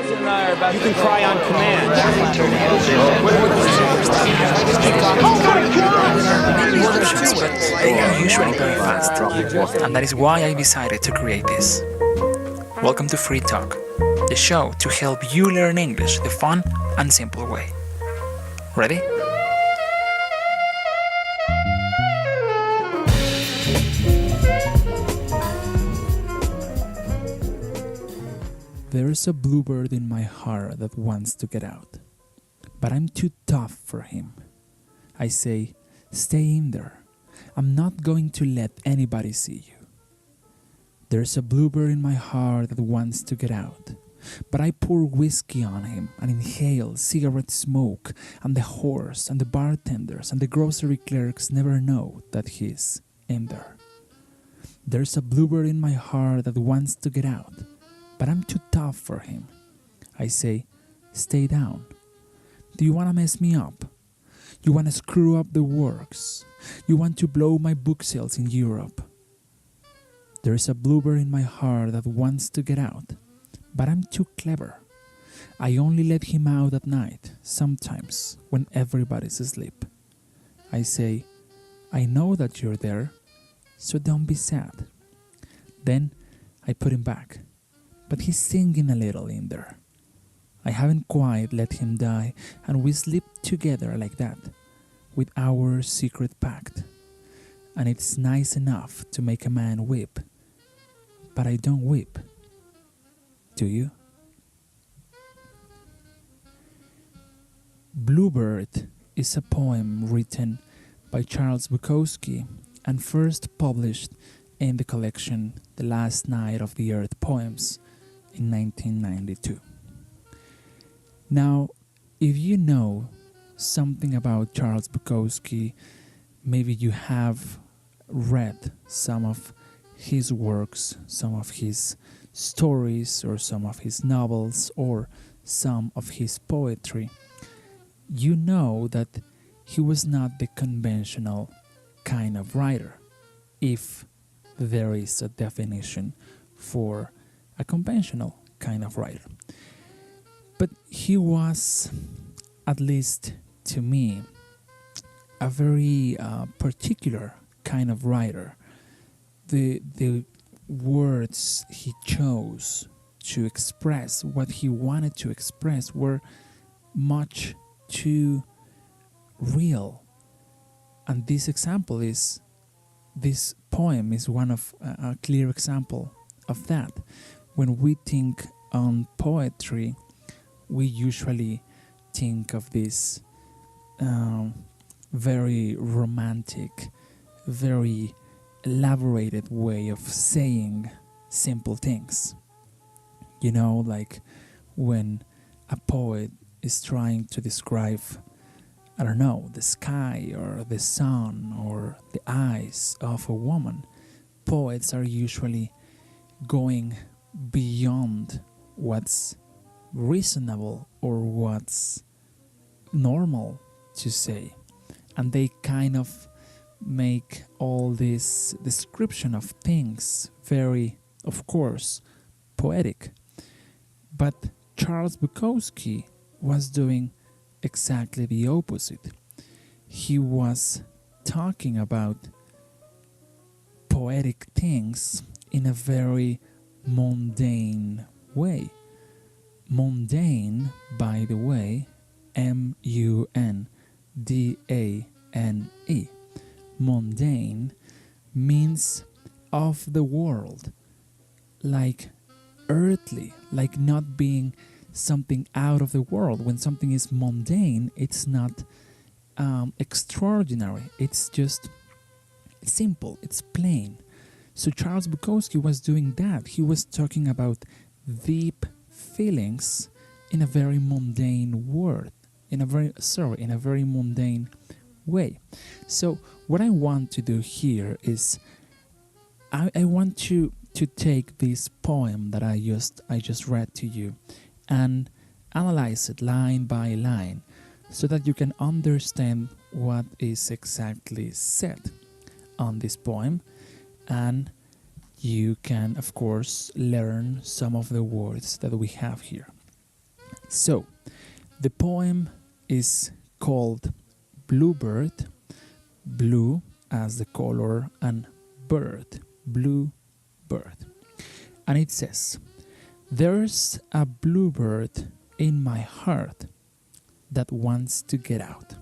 You can cry on command. Many options, but they are usually very fast. And that is why I decided to create this. Welcome to Free Talk, the show to help you learn English the fun and simple way. Ready? There's a bluebird in my heart that wants to get out, but I'm too tough for him. I say, stay in there. I'm not going to let anybody see you. There's a bluebird in my heart that wants to get out, but I pour whiskey on him and inhale cigarette smoke, and the horse and the bartenders and the grocery clerks never know that he's in there. There's a bluebird in my heart that wants to get out, but I'm too tough for him. I say, stay down. Do you want to mess me up? You want to screw up the works? You want to blow my book sales in Europe? There's a bluebird in my heart that wants to get out, but I'm too clever. I only let him out at night, sometimes when everybody's asleep. I say, I know that you're there, so don't be sad. Then I put him back. But he's singing a little in there. I haven't quite let him die, and we sleep together like that, with our secret pact. And it's nice enough to make a man weep, but I don't weep. Do you? Bluebird is a poem written by Charles Bukowski and first published in the collection The Last Night of the Earth Poems in 1992. Now, if you know something about Charles Bukowski, maybe you have read some of his works, some of his stories, or some of his novels, or some of his poetry, you know that he was not the conventional kind of writer, if there is a definition for a conventional kind of writer. But he was, at least to me, a very particular kind of writer. The words he chose to express what he wanted to express were much too real. And this poem is one of a clear example of that. When we think on poetry, we usually think of this very romantic, very elaborated way of saying simple things. You know, like when a poet is trying to describe, I don't know, the sky or the sun or the eyes of a woman, poets are usually going beyond what's reasonable or what's normal to say, and they kind of make all this description of things very, of course, poetic. But Charles Bukowski was doing exactly the opposite. He was talking about poetic things in a very mundane way. Mundane, by the way, M-U-N-D-A-N-E. Mundane means of the world, like earthly, like not being something out of the world. When something is mundane, it's not extraordinary. It's just simple, it's plain. So Charles Bukowski was doing that. He was talking about deep feelings in a very mundane word, in a very mundane way. So what I want to do here is I want to take this poem that I just read to you and analyze it line by line so that you can understand what is exactly said on this poem, and you can, of course, learn some of the words that we have here. So, the poem is called Bluebird, blue as the color, and bird, blue bird. And it says, there's a bluebird in my heart that wants to get out.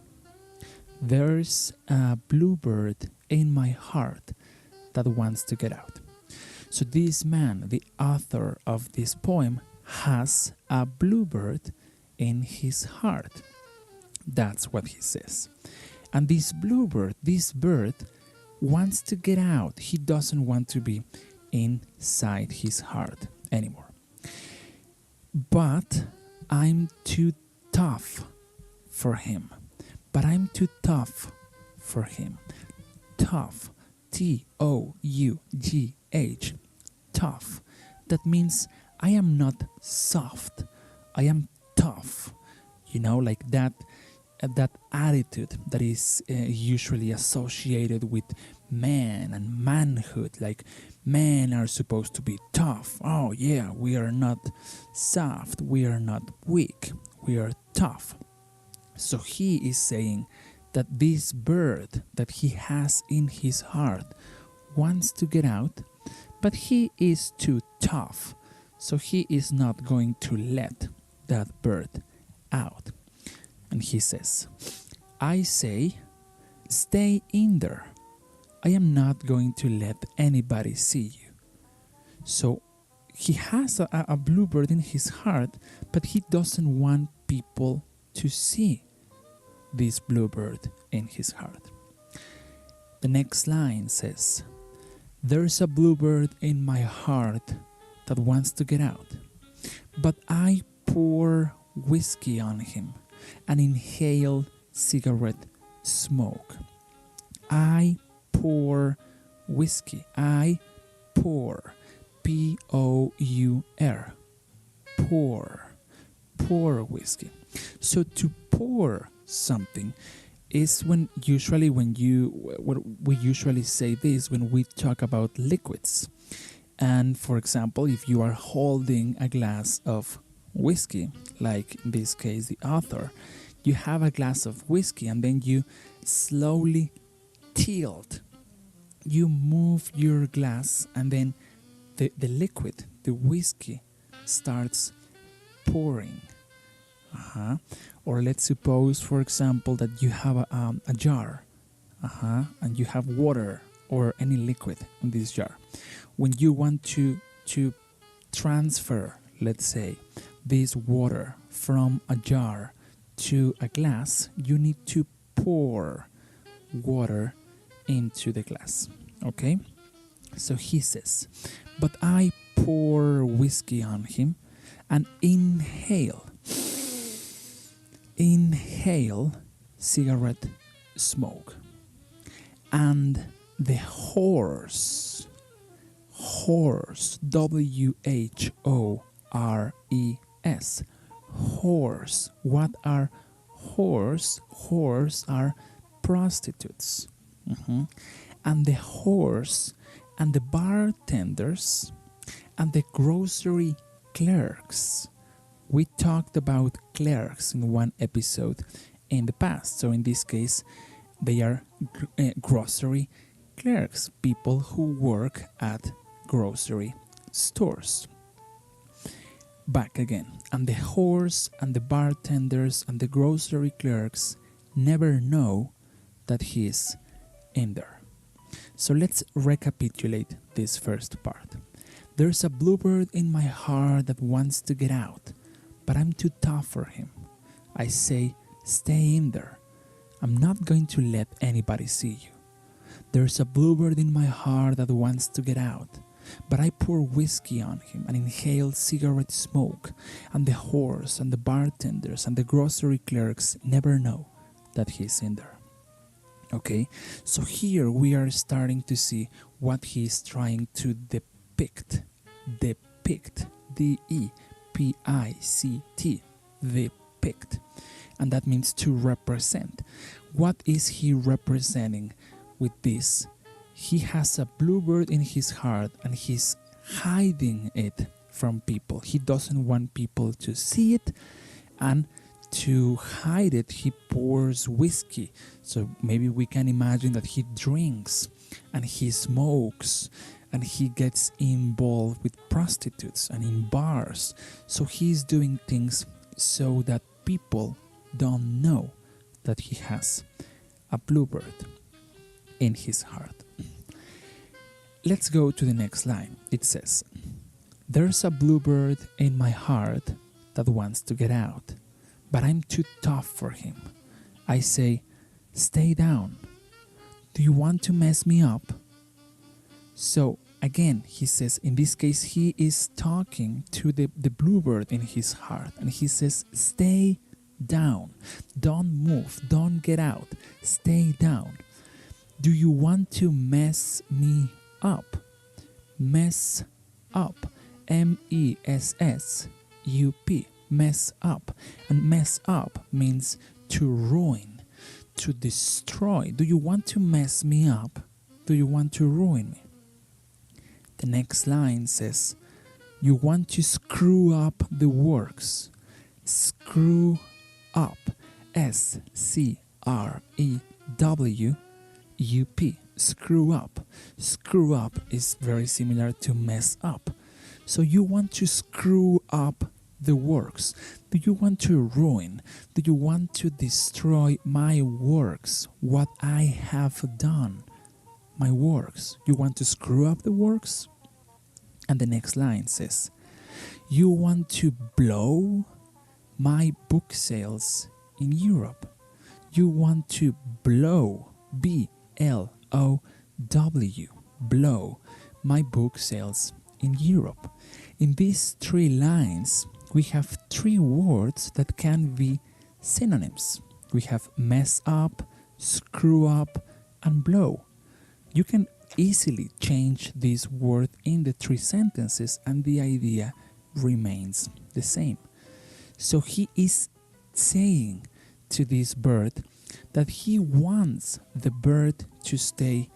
There's a bluebird in my heart that wants to get out. So this man, the author of this poem, has a bluebird in his heart. That's what he says. And this bluebird, this bird, wants to get out. He doesn't want to be inside his heart anymore. But I'm too tough for him. But I'm too tough for him. Tough. T-O-U-G-H. Tough. That means I am not soft. I am tough. You know, like that attitude that is usually associated with man and manhood. Like men are supposed to be tough. Oh yeah, we are not soft. We are not weak. We are tough. So he is saying that this bird that he has in his heart wants to get out, but he is too tough. So he is not going to let that bird out. And he says, I say, stay in there. I am not going to let anybody see you. So he has a bluebird in his heart, but he doesn't want people to see this bluebird in his heart. The next line says, there's a bluebird in my heart that wants to get out, but I pour whiskey on him and inhale cigarette smoke. I pour whiskey. I pour. P-O-U-R. Pour. Pour whiskey. So to pour something is what we usually say this when we talk about liquids. And for example, if you are holding a glass of whiskey, like in this case the author, you have a glass of whiskey and then you slowly tilt. You move your glass and then the liquid, the whiskey, starts pouring. Or let's suppose, for example, that you have a jar and you have water or any liquid in this jar. When you want to transfer, let's say, this water from a jar to a glass, you need to pour water into the glass. Okay? So he says, but I pour whiskey on him and inhale cigarette smoke. And the horse, W-H-O-R-E-S, horse. What are horse? Horse are prostitutes. And the horse and the bartenders and the grocery clerks. We talked about clerks in one episode in the past. So in this case, they are grocery clerks, people who work at grocery stores. Back again. And the horse and the bartenders and the grocery clerks never know that he is in there. So let's recapitulate this first part. There's a bluebird in my heart that wants to get out, but I'm too tough for him. I say, stay in there. I'm not going to let anybody see you. There's a bluebird in my heart that wants to get out, but I pour whiskey on him and inhale cigarette smoke, and the horse and the bartenders and the grocery clerks never know that he's in there. Okay, so here we are starting to see what he's trying to depict. Depict. D-E-P-I-C-T. Depict. And that means to represent. What is he representing with this? He has a bluebird in his heart and he's hiding it from people. He doesn't want people to see it, And to hide it, he pours whiskey. So maybe we can imagine that he drinks and he smokes and he gets involved with prostitutes and in bars. So he's doing things so that people don't know that he has a bluebird in his heart. Let's go to the next line. It says, "There's a bluebird in my heart that wants to get out, but I'm too tough for him. I say, stay down. Do you want to mess me up?" So again, he says, in this case, he is talking to the bluebird in his heart. And he says, stay down. Don't move. Don't get out. Stay down. Do you want to mess me up? Mess up. M-E-S-S-U-P. Mess up. And mess up means to ruin, to destroy. Do you want to mess me up? Do you want to ruin me? The next line says, you want to screw up the works. Screw up. S-C-R-E-W-U-P. Screw up. Screw up is very similar to mess up. So you want to screw up the works. Do you want to ruin? Do you want to destroy my works? What I have done? My works. You want to screw up the works? And the next line says, you want to blow my book sales in Europe. You want to blow, B-L-O-W, blow my book sales in Europe. In these three lines, we have three words that can be synonyms. We have mess up, screw up, and blow. You can easily change this word in the three sentences and the idea remains the same. So he is saying to this bird that he wants the bird to stay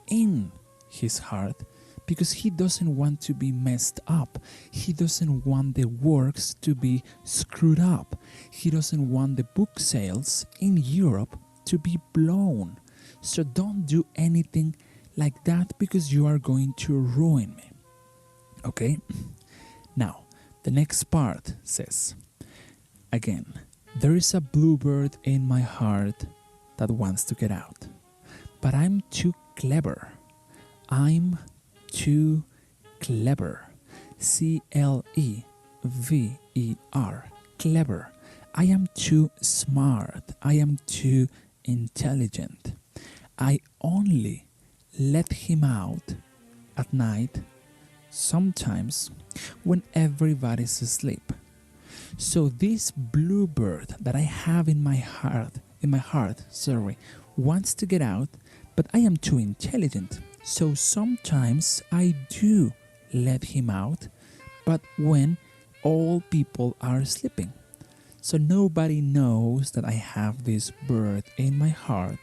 in his heart because he doesn't want to be messed up. He doesn't want the works to be screwed up. He doesn't want the book sales in Europe to be blown. So don't do anything like that because you are going to ruin me. Okay? Now, the next part says, again, there is a bluebird in my heart that wants to get out. But I'm too clever. I'm too clever. C-L-E-V-E-R. Clever. I am too smart. I am too intelligent. I only let him out at night, sometimes when everybody's asleep. So this bluebird that I have in my heart, wants to get out, but I am too intelligent. So sometimes I do let him out, but when all people are sleeping. So nobody knows that I have this bird in my heart,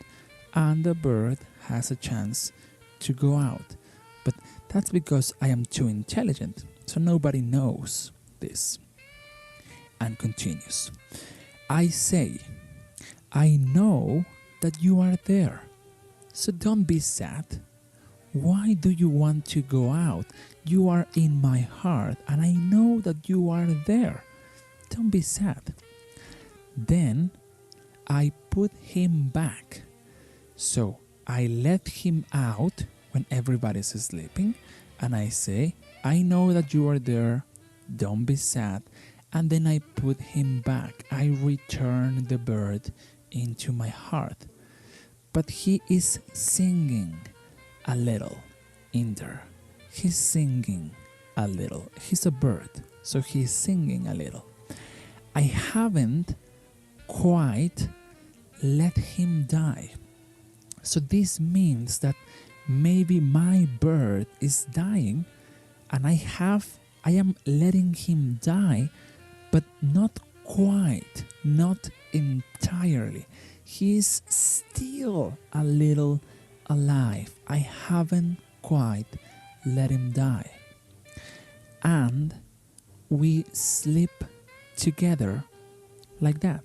and the bird has a chance to go out. But that's because I am too intelligent, so nobody knows this. And continues. I say, I know that you are there, so don't be sad. Why do you want to go out? You are in my heart, and I know that you are there. Don't be sad. Then I put him back. So I let him out when everybody's sleeping, and I say, I know that you are there. Don't be sad. And then I put him back. I return the bird into my heart. But he is singing a little in there. He's singing a little. He's a bird, so he's singing a little. I haven't quite let him die. So this means that maybe my bird is dying and I am letting him die, but not quite, not entirely. He is still a little alive. I haven't quite let him die. And we sleep together like that.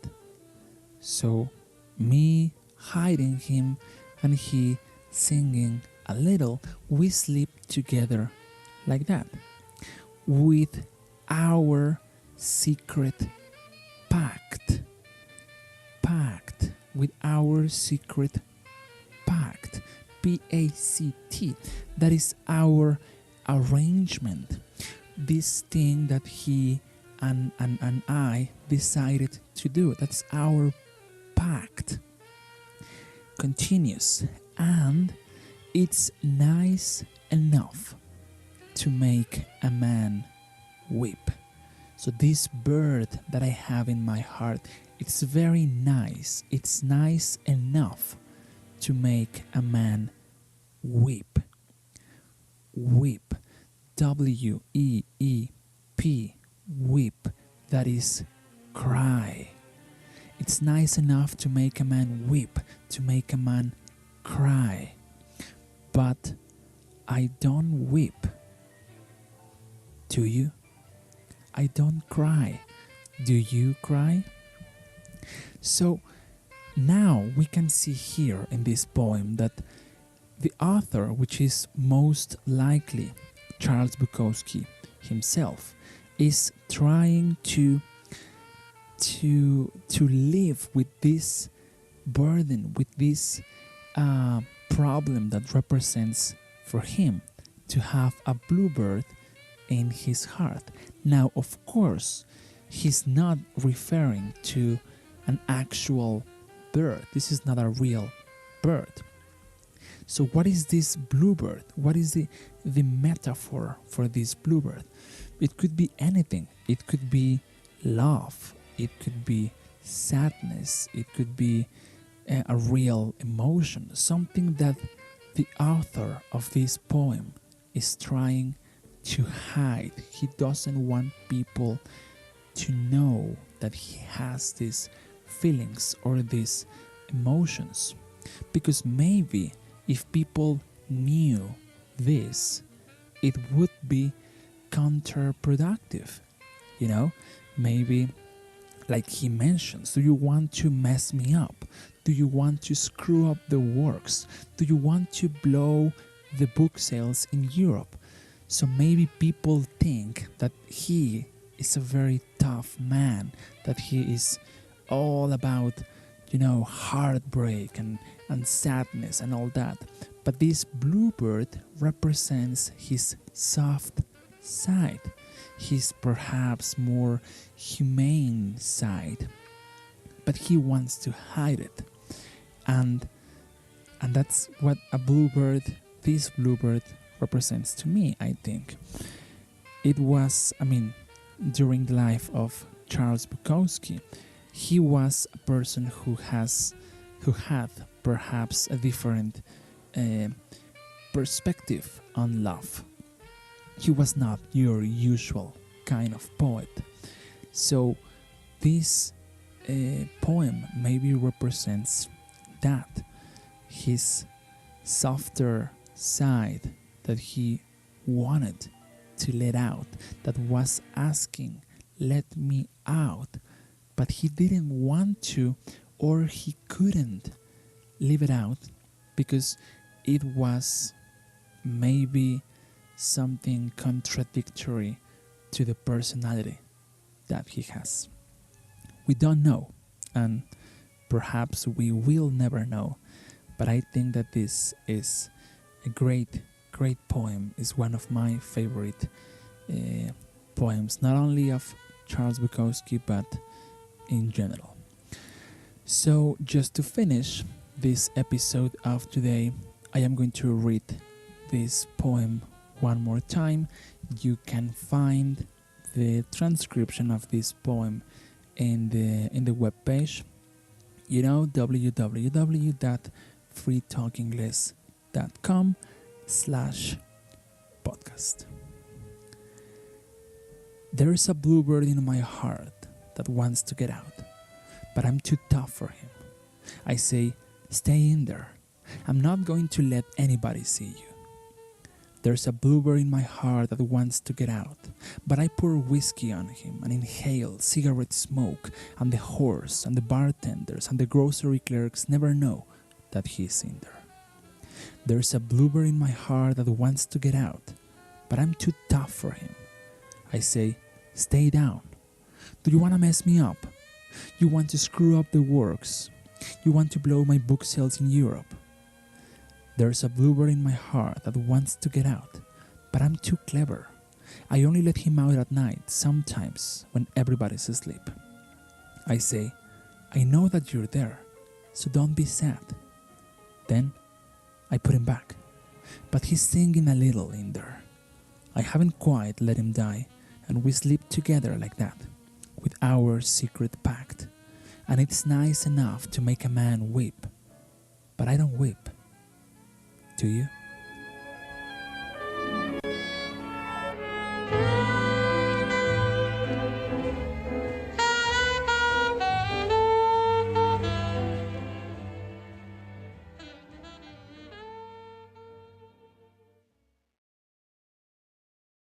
So me hiding him and he singing a little, we sleep together like that, with our secret pact. With our secret pact. P-A-C-T. That is our arrangement. This thing that he and I decided to do. That's our pact. Continues. And it's nice enough to make a man weep. So this bird that I have in my heart, it's very nice. It's nice enough to make a man weep. Weep. W-E-E-P. Weep. That is cry. It's nice enough to make a man weep, to make a man cry. But I don't weep. Do you? I don't cry. Do you cry? So now we can see here in this poem that the author, which is most likely Charles Bukowski himself, is trying to live with this burden, with this problem that represents for him to have a bluebird in his heart. Now, of course, he's not referring to an actual bird. This is not a real bird. So what is this bluebird? What is the metaphor for this bluebird? It could be anything. It could be love. It could be sadness. It could be a real emotion. Something that the author of this poem is trying to hide. He doesn't want people to know that he has these feelings or these emotions. Because maybe if people knew this, it would be counterproductive. You know, maybe like he mentions, do you want to mess me up? Do you want to screw up the works? Do you want to blow the book sales in Europe? So maybe people think that he is a very tough man, that he is all about, you know, heartbreak and sadness and all that. But this bluebird represents his soft side, his perhaps more humane side. But he wants to hide it. And that's what this bluebird represents to me, I think. It was, during the life of Charles Bukowski, he was a person who had perhaps a different perspective on love. He was not your usual kind of poet. So this poem maybe represents that, his softer side that he wanted to let out, that was asking, let me out, but he didn't want to, or he couldn't leave it out because it was maybe something contradictory to the personality that he has. We don't know, and perhaps we will never know, but I think that this is a great poem. Is one of my favorite poems, not only of Charles Bukowski, but in general. So just to finish this episode of today, I am going to read this poem one more time. You can find the transcription of this poem in the webpage, www.freetalkenglish.com/podcast. There is a bluebird in my heart that wants to get out, but I'm too tough for him. I say, stay in there. I'm not going to let anybody see you. There's a bluebird in my heart that wants to get out, but I pour whiskey on him and inhale cigarette smoke, and the horse and the bartenders and the grocery clerks never know that he's in there. There's a bluebird in my heart that wants to get out, but I'm too tough for him. I say, stay down. Do you want to mess me up? You want to screw up the works? You want to blow my book sales in Europe? There's a bluebird in my heart that wants to get out, but I'm too clever. I only let him out at night, sometimes when everybody's asleep. I say, I know that you're there, so don't be sad. Then I put him back, but he's singing a little in there. I haven't quite let him die, and we sleep together like that, with our secret pact. And it's nice enough to make a man weep, but I don't weep. Do you?